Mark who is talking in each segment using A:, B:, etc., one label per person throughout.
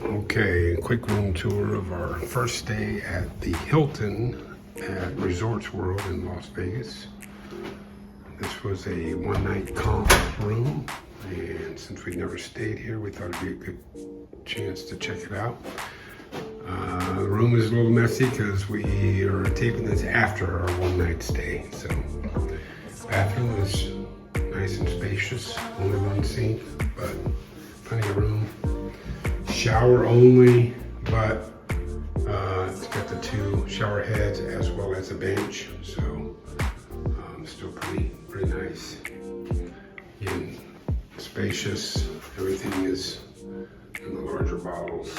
A: Okay, quick room tour of our first stay at the Hilton at Resorts World in Las Vegas. This was a one-night comp room, and since we'd never stayed here, we thought it'd be a good chance to check it out. The room is a little messy because we are taping this after our one-night stay. So, bathroom is nice and spacious, only one sink, but plenty of room. Shower only, but it's got the two shower heads as well as a bench, so still pretty nice. Again, spacious. Everything is in the larger bottles.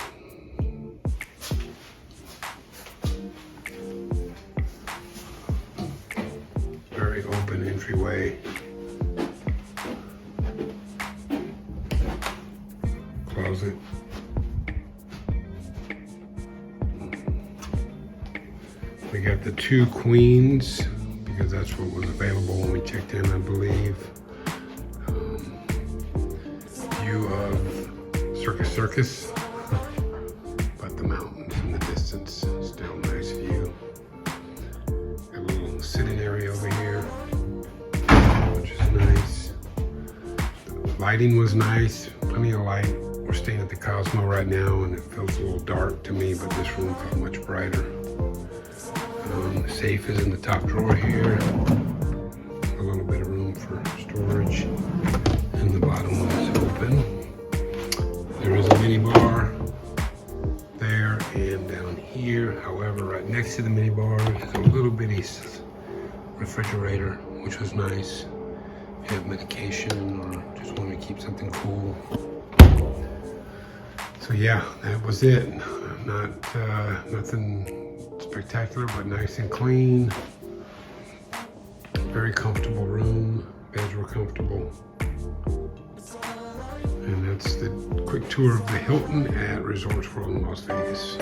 A: Very open entryway. Closet. We got the two queens because that's what was available when we checked in, I believe. View of Circus, but the mountains in the distance. Still a nice view. Got a little sitting area over here, which is nice. The lighting was nice, plenty of light. We're staying at the Cosmo right now, and it feels a little dark to me, but this room felt much brighter. The safe is in the top drawer here. A little bit of room for storage. And the bottom one is open. There is a mini bar there and down here. However, right next to the mini bar is a little bitty refrigerator, which was nice. If you have medication or just want to keep something cool. So yeah, that was it. Nothing spectacular, but nice and clean. Very comfortable room. Beds were comfortable. And that's the quick tour of the Hilton at Resorts World in Las Vegas.